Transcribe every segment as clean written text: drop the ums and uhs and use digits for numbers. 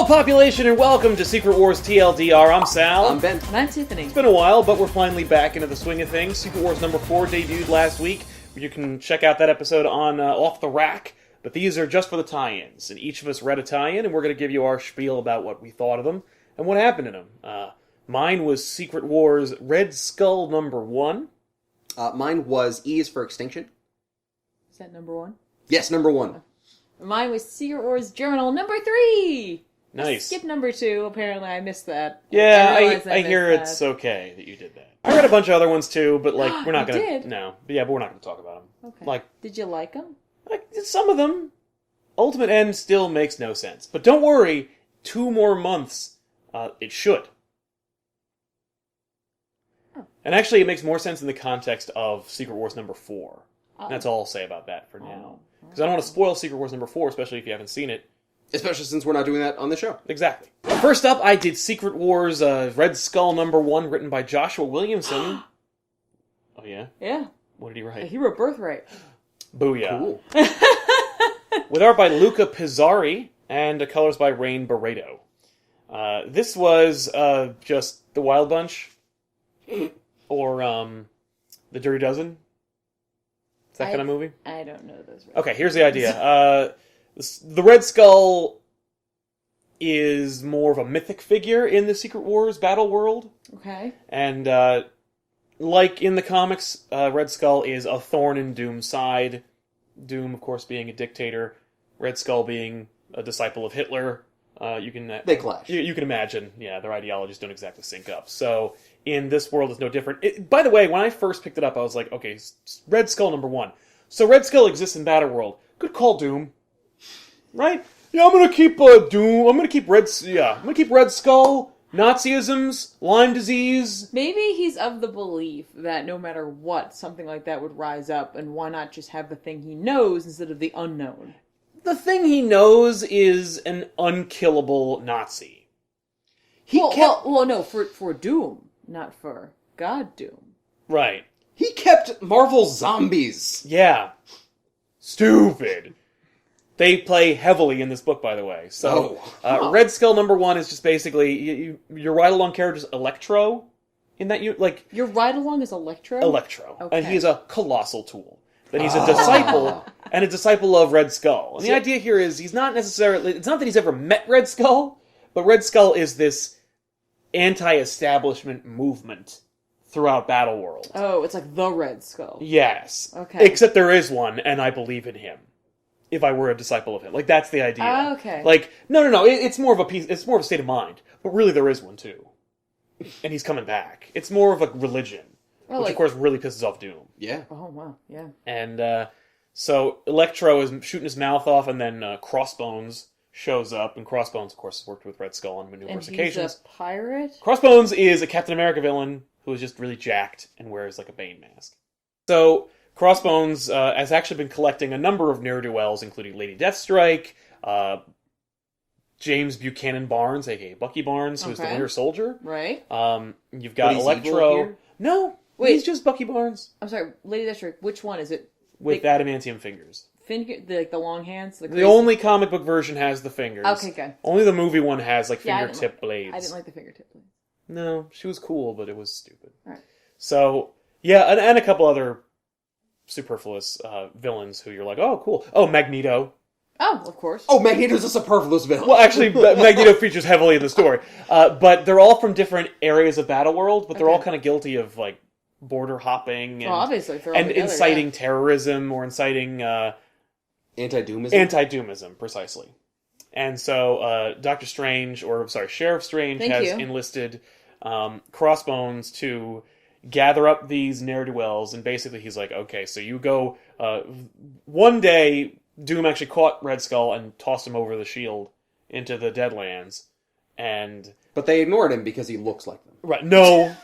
Hello, population, and welcome to Secret Wars TLDR. I'm Sal. I'm Ben. And I'm Tiffany. It's been a while, but we're finally back into the swing of things. Secret Wars number 4 debuted last week. You can check out that episode on Off the Rack, but these are just for the tie-ins. And each of us read a tie-in, and we're going to give you our spiel about what we thought of them and what happened in them. Mine was Secret Wars Red Skull number 1. Mine was E is for Extinction. Is that number 1? Yes, number 1. Mine was Secret Wars Journal number 3. Nice. Skip number 2. Apparently, I missed that. Yeah, I hear it's okay that you did that. I read a bunch of other ones too, but like we're not going to. No, but we're not going to talk about them. Okay. Like, did you like them? Like some of them. Ultimate End still makes no sense, but don't worry. 2 more months, it should. Oh. And actually, it makes more sense in the context of Secret Wars number 4. Oh. That's all I'll say about that for now. Because I don't want to spoil Secret Wars number 4, especially if you haven't seen it. Especially since we're not doing that on the show. Exactly. First up, I did Secret Wars Red Skull number 1, written by Joshua Williamson. Oh, yeah? Yeah. What did he write? He wrote Birthright. Booyah. Cool. With art by Luca Pizzari and colors by Rain Barreto. This was just The Wild Bunch. Or The Dirty Dozen. Is that kind of movie? I don't know those. Okay, here's the idea. The Red Skull is more of a mythic figure in the Secret Wars Battleworld. Okay. And like in the comics, Red Skull is a thorn in Doom's side. Doom, of course, being a dictator. Red Skull being a disciple of Hitler. They clash. You can imagine, yeah, their ideologies don't exactly sync up. So in this world, it's no different. By the way, when I first picked it up, I was like, okay, Red Skull number 1. So Red Skull exists in Battleworld. Good call, Doom. Right? Yeah, I'm gonna keep Doom. I'm gonna keep Red Skull, Nazisms, Lyme disease. Maybe he's of the belief that no matter what, something like that would rise up, and why not just have the thing he knows instead of the unknown? The thing he knows is an unkillable Nazi. No, for Doom, not for God Doom. Right. He kept Marvel zombies. Yeah. Stupid. They play heavily in this book, by the way. So, Red Skull number 1 is just basically your ride-along character is Electro. In that Your ride-along is Electro? Electro. Okay. And he's a colossal tool. That he's a disciple, and a disciple of Red Skull. And the idea here is he's not necessarily... It's not that he's ever met Red Skull, but Red Skull is this anti-establishment movement throughout Battleworld. Oh, it's like the Red Skull. Yes. Okay. Except there is one, and I believe in him. If I were a disciple of him. Like, that's the idea. Oh, okay. Like, no. It's more of a piece... It's more of a state of mind. But really, there is one, too. And he's coming back. It's more of a religion. Which, of course, really pisses off Doom. Yeah. Oh, wow. Yeah. And, so Electro is shooting his mouth off, and then Crossbones shows up. And Crossbones, of course, has worked with Red Skull on numerous occasions. And he's a pirate? Crossbones is a Captain America villain who is just really jacked and wears, like, a Bane mask. So... Crossbones has actually been collecting a number of ne'er-do-wells, including Lady Deathstrike, James Buchanan Barnes, a.k.a. Bucky Barnes, who's the Winter Soldier. Right. You've got Electro. No, wait, he's just Bucky Barnes. I'm sorry, Lady Deathstrike, which one is it? With adamantium fingers. The long hands? The only comic book version has the fingers. Okay, good. Only the movie one has, like, fingertip blades. I didn't like the fingertip blades. No, she was cool, but it was stupid. All right. So, yeah, and a couple other... superfluous villains who you're like, oh, cool. Oh, Magneto. Oh, of course. Oh, Magneto's a superfluous villain. Well, actually, Magneto features heavily in the story. But they're all from different areas of Battleworld, but they're all kind of guilty of, like, border hopping and, obviously, and inciting terrorism or inciting... Anti-Doomism? Anti-Doomism, precisely. And so, Sheriff Strange has enlisted Crossbones to... gather up these ne'er-do-wells, and basically he's like, okay, so you go... one day, Doom actually caught Red Skull and tossed him over the shield into the Deadlands, and... But they ignored him because he looks like them. Right, no,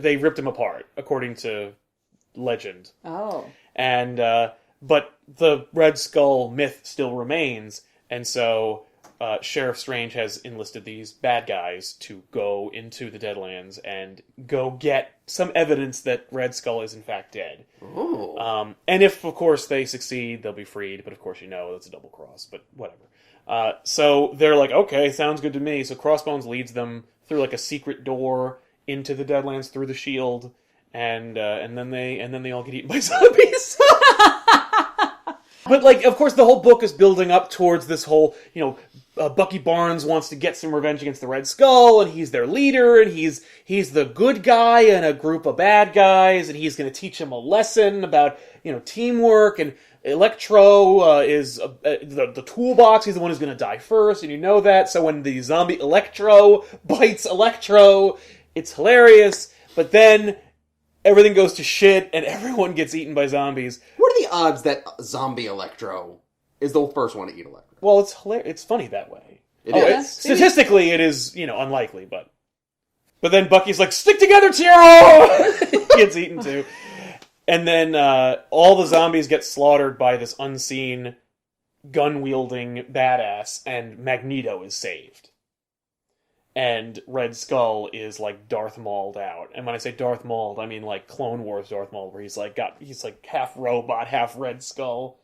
they ripped him apart, according to legend. Oh. And, but the Red Skull myth still remains, and so... Sheriff Strange has enlisted these bad guys to go into the Deadlands and go get some evidence that Red Skull is in fact dead. Ooh. And if, of course, they succeed, they'll be freed. But, of course, that's a double cross. But whatever. So they're like, okay, sounds good to me. So Crossbones leads them through like a secret door into the Deadlands through the shield, and then they all get eaten by zombies. But, like, of course, the whole book is building up towards this whole, Bucky Barnes wants to get some revenge against the Red Skull, and he's their leader, and he's the good guy in a group of bad guys, and he's going to teach him a lesson about, teamwork, and Electro is the toolbox. He's the one who's going to die first, and you know that. So when the zombie Electro bites Electro, it's hilarious, but then everything goes to shit, and everyone gets eaten by zombies. What are the odds that zombie Electro is the first one to eat Electro? Well, it's hilarious. It's funny that way. It is. Statistically, it is, unlikely, but then Bucky's like, stick together, Tiro! He gets eaten too. And then all the zombies get slaughtered by this unseen, gun-wielding badass, and Magneto is saved. And Red Skull is like Darth Mauled out. And when I say Darth Mauled, I mean like Clone Wars Darth Maul, where he's like half robot, half Red Skull.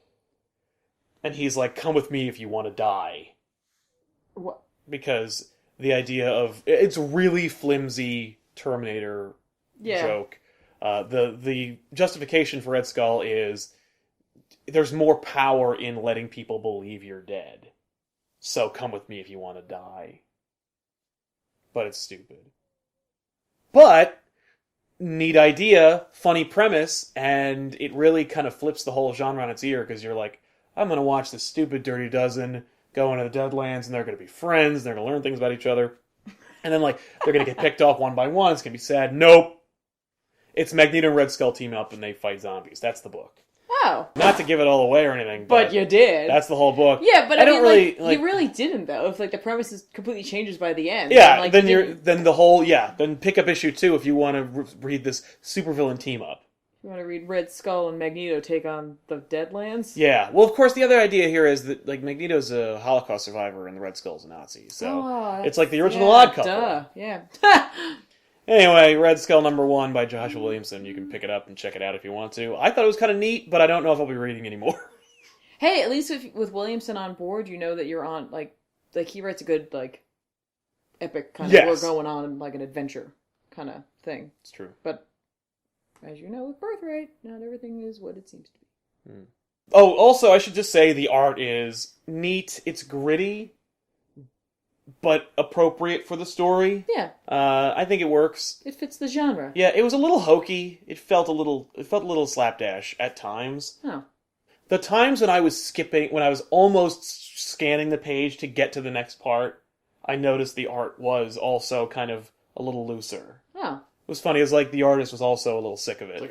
And he's like, come with me if you want to die. What? Because the idea of... It's really flimsy Terminator joke. The justification for Red Skull is there's more power in letting people believe you're dead. So come with me if you want to die. But it's stupid. But, neat idea, funny premise, and it really kind of flips the whole genre on its ear, because you're like, I'm going to watch this stupid Dirty Dozen go into the Deadlands, and they're going to be friends, and they're going to learn things about each other. And then, they're going to get picked off one by one, it's going to be sad. Nope! It's Magneto and Red Skull team up, and they fight zombies. That's the book. Oh. Not to give it all away or anything, but you did. That's the whole book. Yeah, but I don't really you really didn't though. If the premise is completely changes by the end. Yeah, then pick up issue 2 if you want to read this supervillain team up. You want to read Red Skull and Magneto take on the Deadlands? Yeah. Well, of course, the other idea here is that Magneto's a Holocaust survivor and the Red Skull's a Nazi, so it's like the original Odd Couple. Duh. Yeah. Anyway, Red Skull #1 by Joshua Williamson. You can pick it up and check it out if you want to. I thought it was kind of neat, but I don't know if I'll be reading anymore. Hey, at least with Williamson on board, you know that you're on, he writes a good, epic kind of, we're going on, an adventure kind of thing. It's true. But, as you know, with Birthright, not everything is what it seems to be. Oh, also, I should just say the art is neat. It's gritty, but appropriate for the story. Yeah. I think it works. It fits the genre. Yeah, it was a little hokey. It felt a little slapdash at times. Oh. The times when I was almost scanning the page to get to the next part, I noticed the art was also kind of a little looser. Oh. It was funny. It was like the artist was also a little sick of it.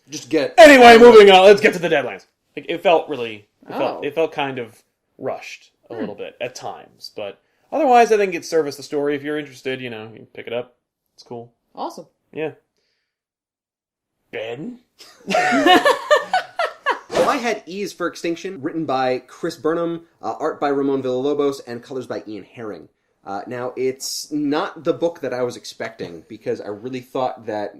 Just get... Anyway, moving on. Let's get to the Deadlands. It felt really... It felt kind of rushed a little bit at times, but... Otherwise, I think it serviced the story. If you're interested, you can pick it up. It's cool. Awesome. Yeah. Ben? So I had Ease for Extinction, written by Chris Burnham, art by Ramon Villalobos, and colors by Ian Herring. Now, it's not the book that I was expecting, because I really thought that...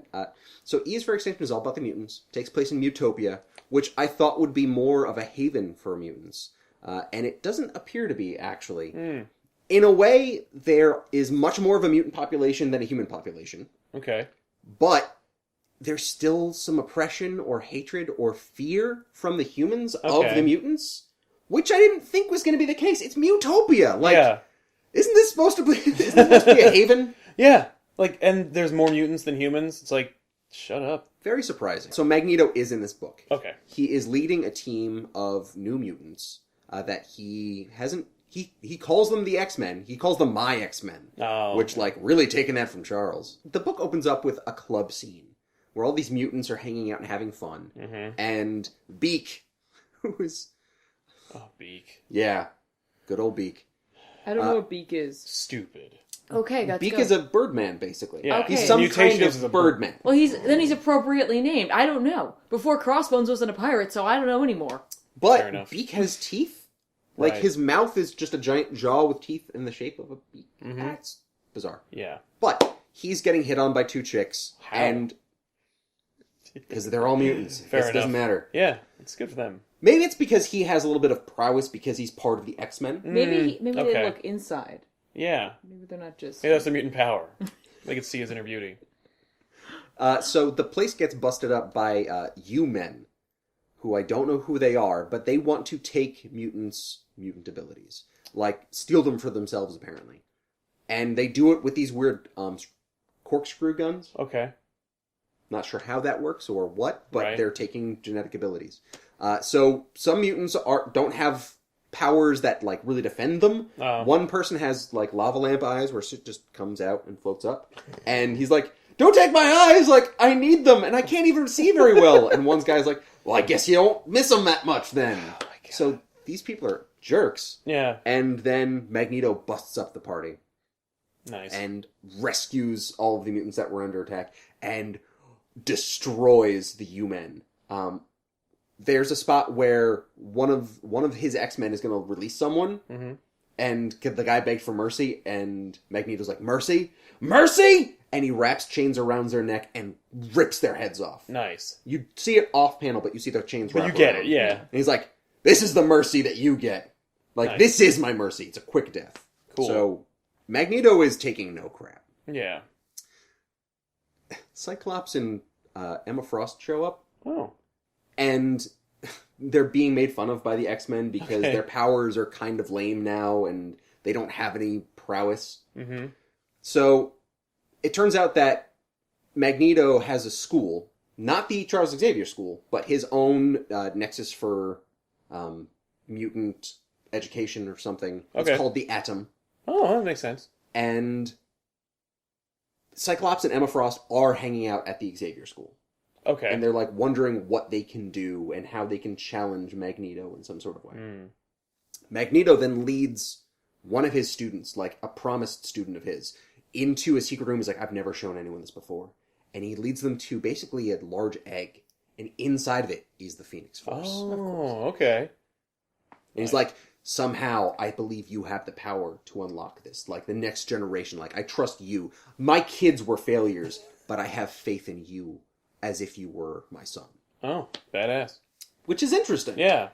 So Ease for Extinction is all about the mutants. It takes place in Mutopia, which I thought would be more of a haven for mutants. And it doesn't appear to be, actually. In a way, there is much more of a mutant population than a human population. Okay. But there's still some oppression or hatred or fear from the humans of the mutants, which I didn't think was going to be the case. It's Mutopia. Isn't this supposed to be a haven? Yeah. And there's more mutants than humans. It's like, shut up. Very surprising. So Magneto is in this book. Okay. He is leading a team of new mutants that he hasn't... He calls them the X-Men. He calls them my X-Men. Oh. Which, really taking that from Charles. The book opens up with a club scene where all these mutants are hanging out and having fun. Mm-hmm. And Beak, who is... Oh, Beak. Yeah. Good old Beak. I don't know what Beak is. Stupid. Okay, gotcha. Beak is a Birdman, basically. Yeah. Okay. He's some Mutation kind is of Birdman. Well, he's appropriately named. I don't know. Before Crossbones wasn't a pirate, so I don't know anymore. But Beak has teeth. Right. His mouth is just a giant jaw with teeth in the shape of a beak. Mm-hmm. That's bizarre. Yeah. But he's getting hit on by 2 chicks. How? And... Because they're all mutants. Fair enough. Doesn't matter. Yeah, it's good for them. Maybe it's because he has a little bit of prowess because he's part of the X-Men. Maybe okay. they look inside. Yeah. Maybe they're not just... Maybe that's the mutant power. They can see his inner beauty. So the place gets busted up by U-Men, who I don't know who they are, but they want to take mutants' mutant abilities. Like, steal them for themselves, apparently. And they do it with these weird corkscrew guns. Okay. Not sure how that works or what, but right. they're taking genetic abilities. So some mutants don't have powers that like really defend them. One person has like lava lamp eyes where shit just comes out and floats up. And he's like, don't take my eyes! Like, I need them and I can't even see very well. And one guy's like, well, I guess you don't miss them that much then. Oh my God. So these people are jerks. Yeah. And then Magneto busts up the party. Nice. And rescues all of the mutants that were under attack and destroys the U-Men. There's a spot where one of his X-Men is going to release someone, and the guy begged for mercy, and Magneto's like, mercy? Mercy! And he wraps chains around their neck and rips their heads off. Nice. You see it off panel, but you see the chains wrap But you get around. it, yeah. And he's like, this is the mercy that you get. Like, This is my mercy. It's a quick death. Cool. So, Magneto is taking no crap. Yeah. Cyclops and Emma Frost show up. Oh. And they're being made fun of by the X-Men because their powers are kind of lame now and they don't have any prowess. Mm-hmm. So it turns out that Magneto has a school, not the Charles Xavier school, but his own nexus for mutant education or something. It's called the Atom. Oh, that makes sense. And Cyclops and Emma Frost are hanging out at the Xavier school. Okay. And they're like wondering what they can do and how they can challenge Magneto in some sort of way. Magneto then leads one of his students, like a promised student of his, into a secret room. He's like, I've never shown anyone this before. And he leads them to basically a large egg. And inside of it is the Phoenix Force. Oh, okay. And he's like, somehow I believe you have the power to unlock this. Like the next generation. Like, I trust you. My kids were failures, but I have faith in you. As if you were my son. Oh, badass. Which is interesting. Yeah.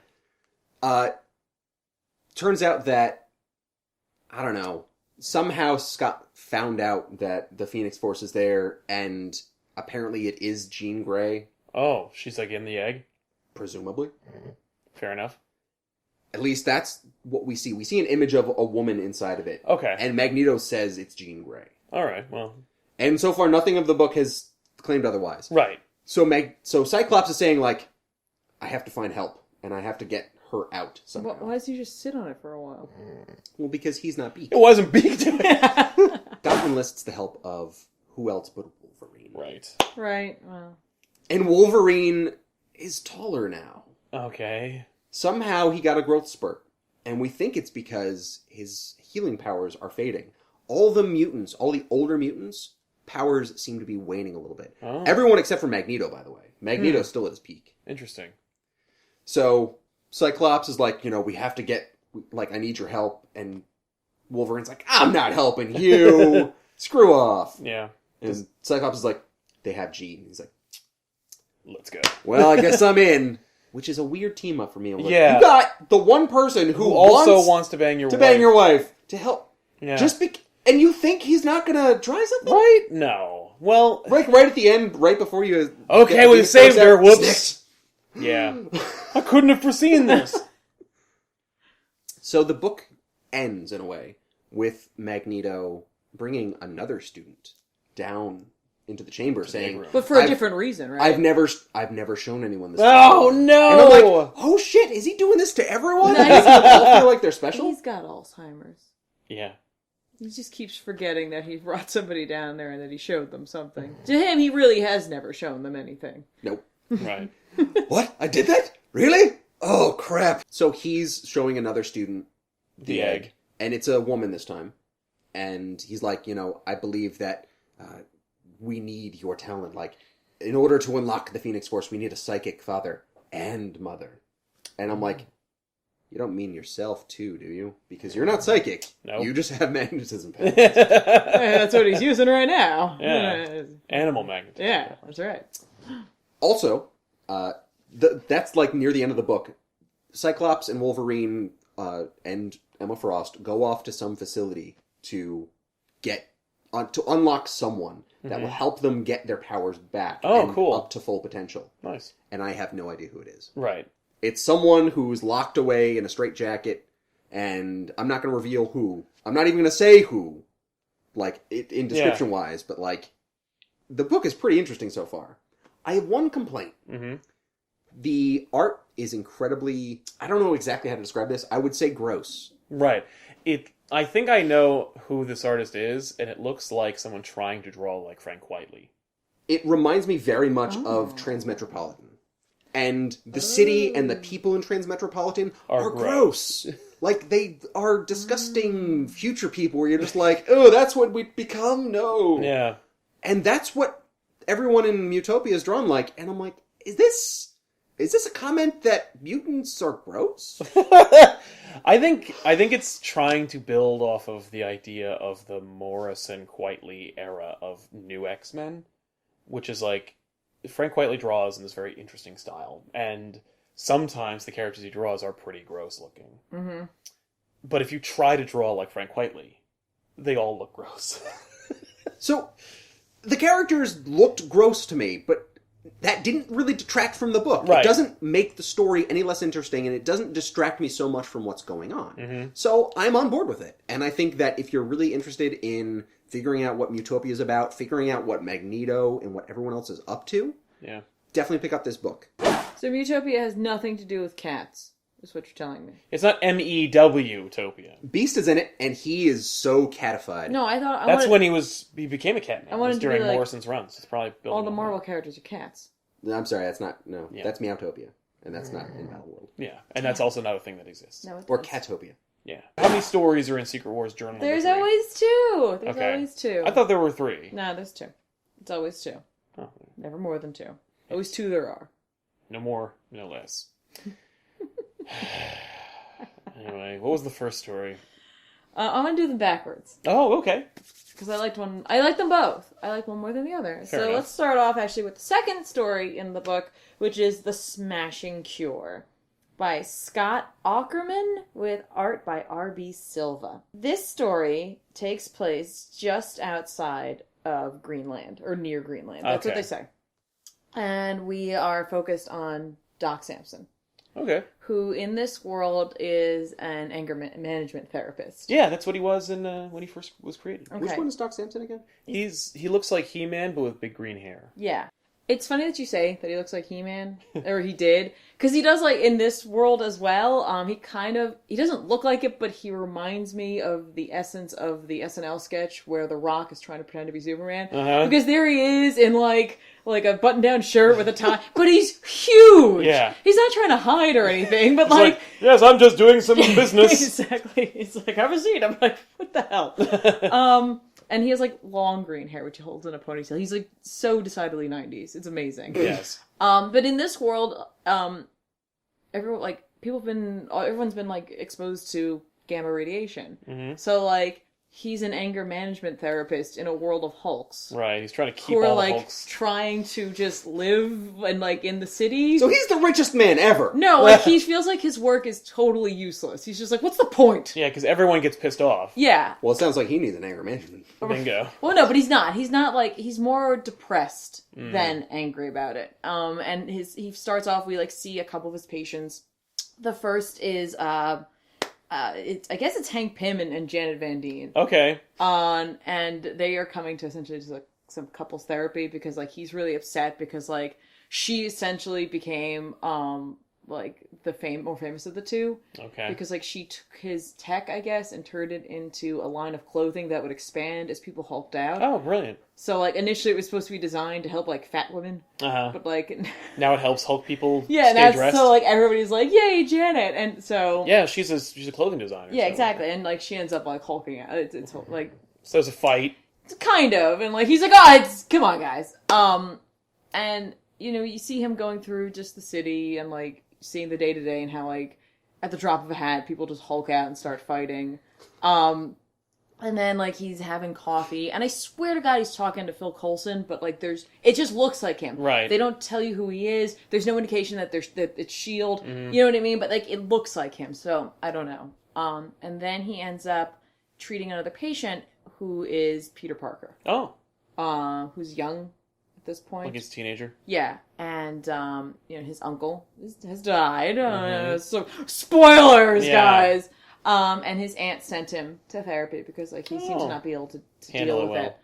Turns out that, I don't know, somehow Scott found out that the Phoenix Force is there, and apparently it is Jean Grey. Oh, she's like in the egg? Presumably. Fair enough. At least that's what we see. We see an image of a woman inside of it. Okay. And Magneto says it's Jean Grey. Alright, well. And so far, nothing of the book has claimed otherwise. Right. So Cyclops is saying, like, I have to find help, and I have to get her out somehow. Why does he just sit on it for a while? Well, because he's not Beak. It wasn't Beak to it. Doc enlists the help of who else but Wolverine. Right, well. And Wolverine is taller now. Okay. Somehow he got a growth spurt, and we think it's because his healing powers are fading. All the mutants, all the older mutants, powers seem to be waning a little bit. Oh. Everyone except for Magneto, by the way. Magneto's still at his peak. Interesting. So Cyclops is like, we have to get, like, I need your help. And Wolverine's like, I'm not helping you. Screw off. Yeah. And Cyclops is like, they have Jean. He's like, let's go. Well, I guess I'm in. Which is a weird team up for me. Like, yeah. You got the one person who also wants to bang your wife to help. Yeah. And you think he's not gonna try something? Right? No. Well, like right at the end, right before you. Okay, we saved her. Whoops. Yeah. I couldn't have foreseen this. So the book ends in a way with Magneto bringing another student down into the chamber, saying, "But for a different reason, right?" I've never shown anyone this. Oh no! And I'm like, oh shit, is he doing this to everyone? Does he all feel like they're special? He's got Alzheimer's. Yeah. He just keeps forgetting that he brought somebody down there and that he showed them something. To him, he really has never shown them anything. Nope. Right. What? I did that? Really? Oh, crap. So he's showing another student the egg. And it's a woman this time. And he's like, I believe that we need your talent. Like, in order to unlock the Phoenix Force, we need a psychic father and mother. And I'm like, you don't mean yourself, too, do you? Because you're not psychic. Nope. You just have magnetism powers. That's what he's using right now. Yeah. Animal magnetism. Yeah, that's right. Also, that's like near the end of the book. Cyclops and Wolverine and Emma Frost go off to some facility to to unlock someone that will help them get their powers back up to full potential. Nice. And I have no idea who it is. Right. It's someone who's locked away in a straitjacket, and I'm not going to reveal who. I'm not even going to say who, like, in description-wise, but, like, the book is pretty interesting so far. I have one complaint. Mm-hmm. The art is incredibly... I don't know exactly how to describe this. I would say gross. Right. I think I know who this artist is, and it looks like someone trying to draw like Frank Whiteley. It reminds me very much of Transmetropolitan. And the city and the people in Transmetropolitan are gross. Like, they are disgusting future people where you're just like, oh, that's what we've become? No. Yeah. And that's what everyone in Utopia is drawn like. And I'm like, is this a comment that mutants are gross? I think it's trying to build off of the idea of the Morrison-Quitely era of New X-Men, which is like, Frank Quitely draws in this very interesting style, and sometimes the characters he draws are pretty gross looking. Mm-hmm. But if you try to draw like Frank Quitely, they all look gross. So, the characters looked gross to me, but that didn't really detract from the book. Right. It doesn't make the story any less interesting, and it doesn't distract me so much from what's going on. Mm-hmm. So I'm on board with it. And I think that if you're really interested in figuring out what Utopia is about, figuring out what Magneto and what everyone else is up to, definitely pick up this book. So Utopia has nothing to do with cats, is what you're telling me. It's not MEW-topia. Beast is in it, and he is so catified. No, I thought... That's when he became a Catman. It was during Morrison's runs. It's probably all the Marvel characters are cats. No, I'm sorry, that's not... No, that's Meowtopia. And that's not in Battleworld. Yeah, and that's also not a thing that exists. No, or Catopia. Yeah. How many stories are in Secret Wars Journal? There's always two. There's always two. I thought there were 3. No, there's 2. It's always 2. Oh. Never more than 2. Always 2 there are. No more, no less. Anyway, what was the first story? I want to do them backwards. Oh, okay. Because I liked one. I like them both. I like one more than the other. Fair enough. Let's start off actually with the second story in the book, which is The Smashing Cure by Scott Aukerman with art by R.B. Silva. This story takes place just outside of Greenland, or near Greenland. That's what they say. And we are focused on Doc Samson. Okay. Who in this world is an anger management therapist. Yeah, that's what he was in when he first was created. Okay. Which one is Doc Samson again? He looks like He-Man, but with big green hair. Yeah. It's funny that you say that he looks like He-Man, or he did, because he does, like, in this world as well, he doesn't look like it, but he reminds me of the essence of the SNL sketch where The Rock is trying to pretend to be Superman, because there he is in, like a button-down shirt with a tie, but he's huge! Yeah. He's not trying to hide or anything, but like... Yes, I'm just doing some business. Exactly. It's like, have a seat. I'm like, what the hell? And he has, like, long green hair, which he holds in a ponytail. He's, like, so decidedly 90s. It's amazing. Yes. But in this world, everyone's been, like, exposed to gamma radiation. Mm-hmm. So, like, he's an anger management therapist in a world of Hulks. Right, he's trying to keep all the Hulks. Trying to just live and, like, in the city. So he's the richest man ever. No, like, he feels like his work is totally useless. He's just like, what's the point? Yeah, because everyone gets pissed off. Yeah. Well, it sounds like he needs an anger management. Bingo. Well, no, but he's not. He's not, like, he's more depressed than angry about it. And he starts off, we, like, see a couple of his patients. The first is, I guess it's Hank Pym and Janet Van Dien. Okay. And they are coming to essentially just like some couples therapy because like he's really upset because like she essentially became like the more famous of the two. Okay. Because like she took his tech, I guess, and turned it into a line of clothing that would expand as people hulked out. Oh, brilliant. So like initially it was supposed to be designed to help like fat women. Uh-huh. But like now it helps Hulk people stay dressed. So like everybody's like, yay, Janet. And so yeah, she's a clothing designer. Yeah, so. Exactly. And like she ends up like hulking out. It's like so there's a fight. Kind of. And like he's like, come on guys. And you know, you see him going through just the city and like seeing the day-to-day and how, like, at the drop of a hat, people just hulk out and start fighting. And then, like, he's having coffee. And I swear to God he's talking to Phil Coulson, but, like, it just looks like him. Right. They don't tell you who he is. There's no indication that it's S.H.I.E.L.D. Mm-hmm. You know what I mean? But, like, it looks like him. So, I don't know. And then he ends up treating another patient who is Peter Parker. Oh. Who's young at this point. Like he's a teenager? Yeah. And, his uncle has died. So, spoilers, guys! And his aunt sent him to therapy because, like, he seemed to not be able to deal with it.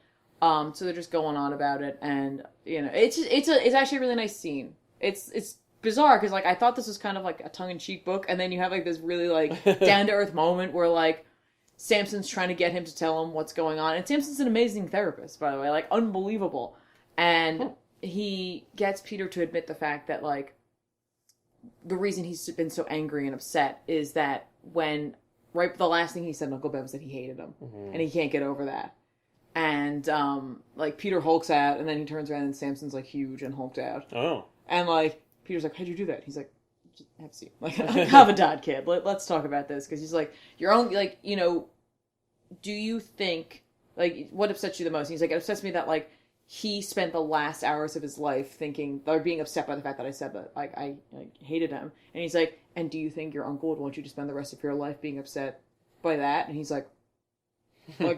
So they're just going on about it, and it's actually a really nice scene. It's bizarre because, like, I thought this was kind of like a tongue-in-cheek book, and then you have like this really like down-to-earth moment where like Samson's trying to get him to tell him what's going on, and Samson's an amazing therapist, by the way, like unbelievable, and he gets Peter to admit the fact that like the reason he's been so angry and upset is that when the last thing he said to Uncle Ben was that he hated him. Mm-hmm. And he can't get over that. And, like, Peter hulks out, and then he turns around and Samson's, like, huge and hulked out. Oh. And, like, Peter's like, how'd you do that? He's like, have a seat. Like, have a dad, kid. Let's talk about this. Because he's like, do you think, like, what upsets you the most? And he's like, it upsets me that, like, he spent the last hours of his life thinking, or being upset by the fact that I said that, like, I hated him. And he's like, and do you think your uncle would want you to spend the rest of your life being upset by that? And he's like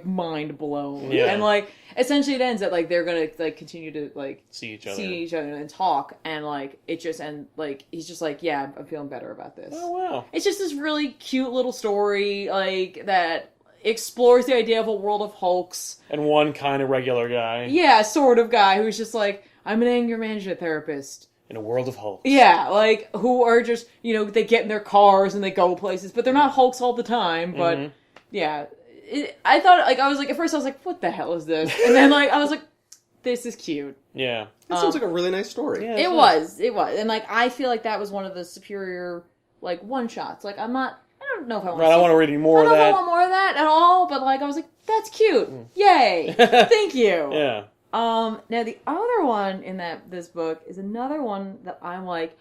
mind blown. Yeah. And, like, essentially it ends that, like, they're gonna, like, continue to, like, see each other and talk. And, like, and, like, he's just like, yeah, I'm feeling better about this. Oh, wow. It's just this really cute little story, like, that explores the idea of a world of Hulks. And one kind of regular guy. Yeah, sort of guy who's just like, I'm an anger management therapist. In a world of Hulks. Yeah, like, who are just, they get in their cars and they go places, but they're not Hulks all the time, but, yeah. I thought, like, at first I was like, what the hell is this? And then, like, I was like, this is cute. Yeah. It sounds like a really nice story. Yeah, it was. And, like, I feel like that was one of the superior, like, one-shots. Like, I don't know if I want to I don't want to read any more of that. I don't want more of that at all, but, like, I was like, that's cute. Yay. Thank you. Yeah. Now the other one in this book is another one that I'm like,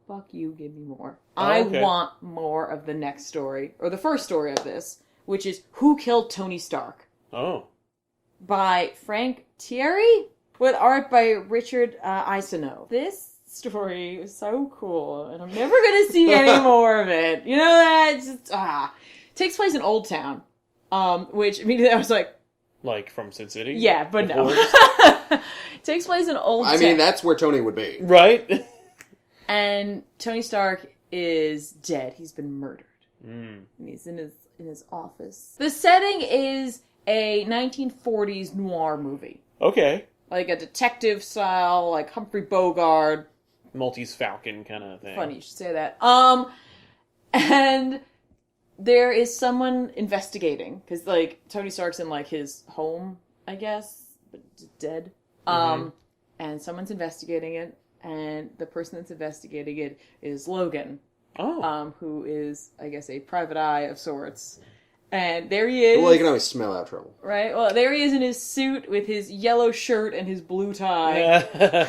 fuck you, give me more. I want more of the next story, or the first story of this, which is Who Killed Tony Stark? Oh. By Frank Thierry, with art by Richard Isono. This story is so cool, and I'm never going to see any more of it. You know that? It's just, takes place in Old Town, which immediately I was like, from Sin City? Yeah, but no. Takes place in Old Town. I mean, that's where Tony would be. Right? And Tony Stark is dead. He's been murdered. And he's in his office. The setting is a 1940s noir movie. Okay. Like a detective style, like Humphrey Bogart. Maltese Falcon kind of thing. Funny you should say that. And there is someone investigating, because, like, Tony Stark's in, like, his home, I guess, but dead. And someone's investigating it, and the person that's investigating it is Logan. Oh. Who is, I guess, a private eye of sorts. And there he is. Well, you can always smell out trouble. Right? Well, there he is in his suit with his yellow shirt and his blue tie.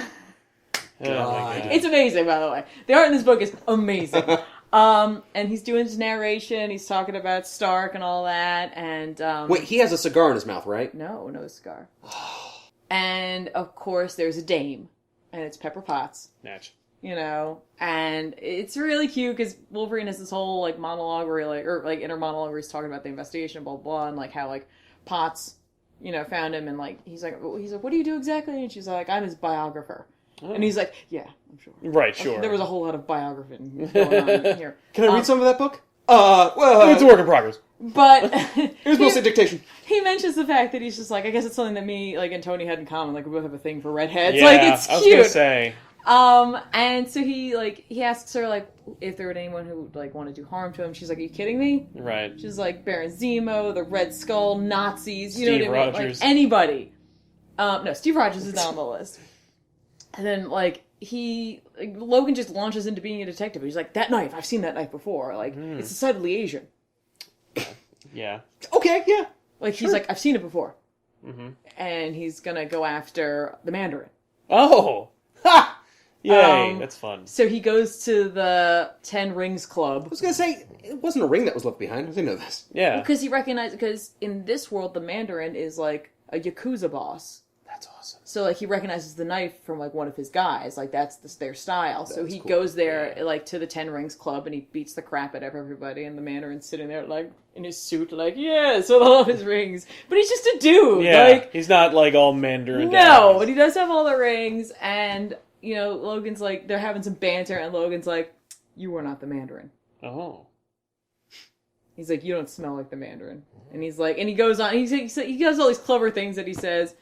God. It's amazing, by the way. The art in this book is amazing. And he's doing his narration, he's talking about Stark and all that, and, Wait, he has a cigar in his mouth, right? No cigar. And, of course, there's a dame, and it's Pepper Potts. Natch. And it's really cute, because Wolverine has this whole, like, monologue where inner monologue where he's talking about the investigation, blah, blah, and, like, how, like, Potts, found him, and, like, he's like, what do you do exactly? And she's like, I'm his biographer. Oh. And he's like, yeah, I'm sure. Right, sure. There was a whole lot of biography going on here. Can I read some of that book? Well, it's a work in progress. But it was mostly dictation. He mentions the fact that he's just like, I guess it's something that me, like, and Tony had in common. Like, we both have a thing for redheads. Yeah, like, it's cute. I was gonna say. And so he asks her, like, if there were anyone who would, like, want to do harm to him. She's like, are you kidding me? Right. She's like, Baron Zemo, the Red Skull, Nazis, you Steve know what I mean? Rogers. Like, anybody. No, Steve Rogers is not on the list. And then, like, Logan just launches into being a detective. He's like, that knife, I've seen that knife before. Like, it's decidedly Asian. Yeah. Okay, yeah. Like, he's like, I've seen it before. And he's gonna go after the Mandarin. Oh! Ha! Yay, that's fun. So he goes to the 10 Rings Club. I was going to say, it wasn't a ring that was left behind. I didn't know this. Yeah. Because because in this world, the Mandarin is like a Yakuza boss. That's awesome. So, like, he recognizes the knife from, like, one of his guys. Like, that's their style. So he cool. goes there, like, to the 10 Rings Club, and he beats the crap out of everybody, and the Mandarin's sitting there, like, in his suit, like, yes, with all of his rings. But he's just a dude. Yeah, like, he's not, like, all Mandarin. No, but he does have all the rings, and, you know, Logan's like, they're having some banter, and Logan's like, you are not the Mandarin. Oh. He's like, you don't smell like the Mandarin. And he's like, and he goes on, he does all these clever things that he says.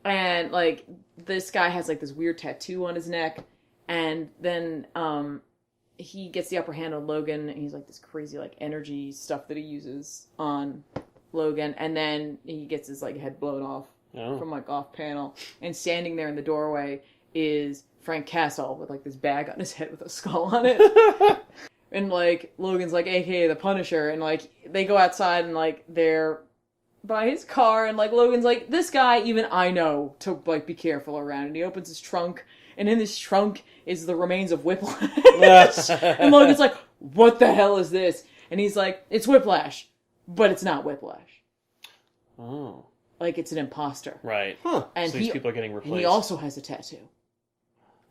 And, like, this guy has, like, this weird tattoo on his neck. And then, he gets the upper hand on Logan. And he's, like, this crazy, like, energy stuff that he uses on Logan. And then he gets his, like, head blown off from, like, off panel. And standing there in the doorway is Frank Castle with, like, this bag on his head with a skull on it. And, like, Logan's, like, AKA the Punisher. And, like, they go outside and, like, they're by his car, and, like, Logan's like, this guy, even I know to, like, be careful around. And he opens his trunk, and in this trunk is the remains of Whiplash. And Logan's like, what the hell is this? And he's like, it's Whiplash, but it's not Whiplash. Oh. Like, it's an imposter. Right. Huh. And so these people are getting replaced. And he also has a tattoo.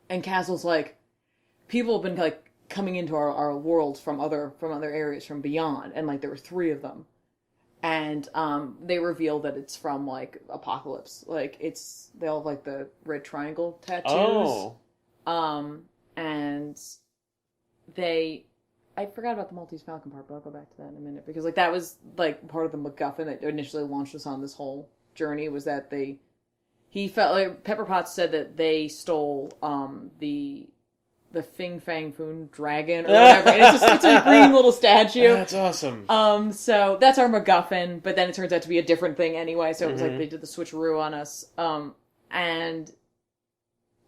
And Castle's like, people have been, like, coming into our world from other areas, from beyond, and, like, there were 3 of them. And they reveal that it's from, like, Apocalypse. Like, they all have, like, the red triangle tattoos. Oh. And I forgot about the Maltese Falcon part, but I'll go back to that in a minute. Because, like, that was, like, part of the MacGuffin that initially launched us on this whole journey, was that he felt like Pepper Potts said that they stole the Fing Fang Foon dragon or whatever. And it's a green little statue. That's awesome. So that's our MacGuffin, but then it turns out to be a different thing anyway. So it was like they did the switcheroo on us. And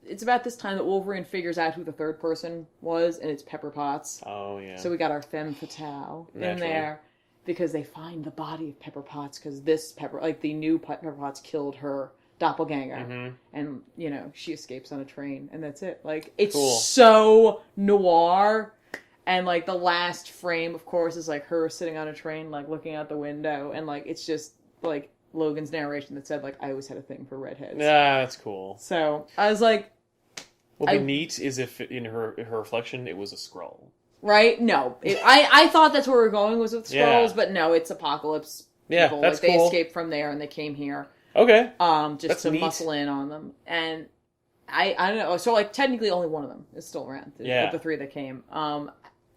it's about this time that Wolverine figures out who the third person was, and it's Pepper Potts. Oh yeah. So we got our femme fatale in there because they find the body of Pepper Potts because the new Pepper Potts killed her doppelganger, and, you know, she escapes on a train, and that's it. Like, it's so noir, and, like, the last frame, of course, is, like, her sitting on a train, like, looking out the window, and, like, it's just, like, Logan's narration that said, like, I always had a thing for redheads. Yeah, that's cool. So, I was like... What would be neat is if, in her reflection, it was a Skrull. Right? No. I thought that's where we were going, was with Skrulls, but no, it's Apocalypse people. Yeah, that's like, cool. They escaped from there, and they came here. Okay. Just that's to neat. muscle in on them. And I don't know. So, like, technically only one of them is still around. Of the 3 that came.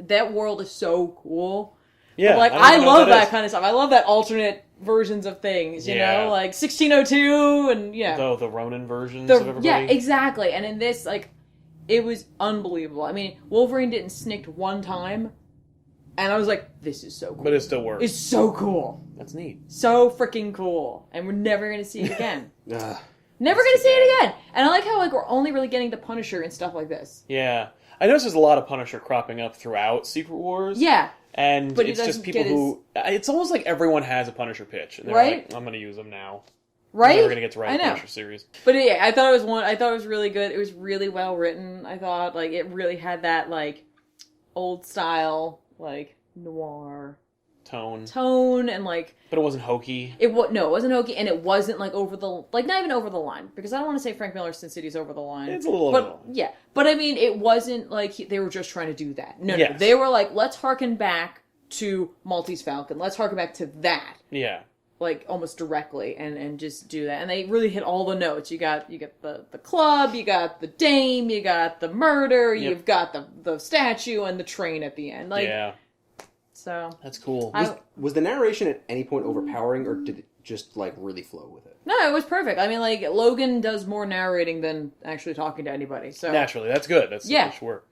That world is so cool. Yeah. But, like, I love that kind of stuff. I love that alternate versions of things, you know? Like, 1602 and, The Ronin versions of everybody. Yeah, exactly. And in this, like, it was unbelievable. I mean, Wolverine didn't snicked one time. And I was like, this is so cool. But it still works. It's so cool. That's neat. So freaking cool. And we're never going to see it again. Never going to see it again. And I like how, like, we're only really getting the Punisher and stuff like this. Yeah. I noticed there's a lot of Punisher cropping up throughout Secret Wars. Yeah. And it's just people who... It's almost like everyone has a Punisher pitch. And they're like, I'm going to use them now. Right? I'm never going to get to write a Punisher series. But yeah, I thought it was really good. It was really well written, I thought. Like, it really had that, like, old style, like... noir tone and, like, but it wasn't hokey. It wasn't hokey, and it wasn't, like, over the, like, not even over the line, because I don't want to say Frank Miller's Sin City's over the line. It's a little over the line. Yeah, but I mean, it wasn't like they were just trying to do that. No, yes. They were like, let's harken back to Maltese Falcon. Let's harken back to that. Yeah. Like, almost directly, and just do that. And they really hit all the notes. You got the club, you got the dame, you got the murder, you've got the statue, and the train at the end. Like, yeah. So that's cool. Was the narration at any point overpowering, or did it just, like, really flow with it? No, it was perfect. I mean, like, Logan does more narrating than actually talking to anybody. So naturally, that's good. That's sure.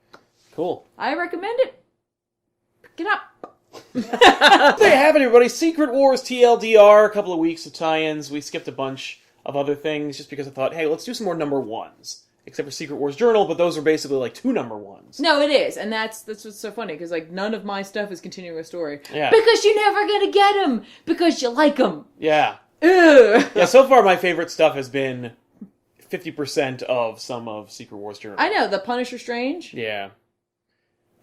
Cool. I recommend it. Pick it up. There you have it, everybody. Secret Wars TLDR. A couple of weeks of tie-ins. We skipped a bunch of other things just because I thought, hey, let's do some more number ones. Except for Secret Wars Journal, but those are basically like 2 number ones. No, it is, and that's what's so funny, because, like, none of my stuff is continuing a story. Yeah. Because you're never gonna get them, because you like them. Yeah. Ugh. Yeah, so far my favorite stuff has been 50% of some of Secret Wars journal. I know, the Punisher Strange. Yeah.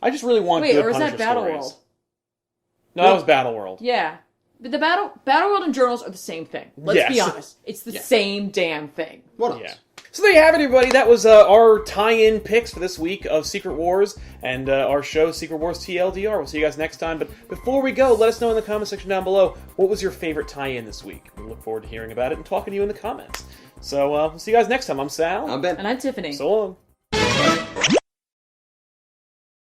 I just really want Wait, good or is Punisher that Battleworld? stories. No, that was Battleworld. Yeah. But the Battleworld and journals are the same thing. Let's be honest. It's the same damn thing. What else? Yeah. So there you have it, everybody. That was our tie-in picks for this week of Secret Wars and our show, Secret Wars TLDR. We'll see you guys next time. But before we go, let us know in the comment section down below, what was your favorite tie-in this week? We look forward to hearing about it and talking to you in the comments. So we'll see you guys next time. I'm Sal. I'm Ben. And I'm Tiffany. So long.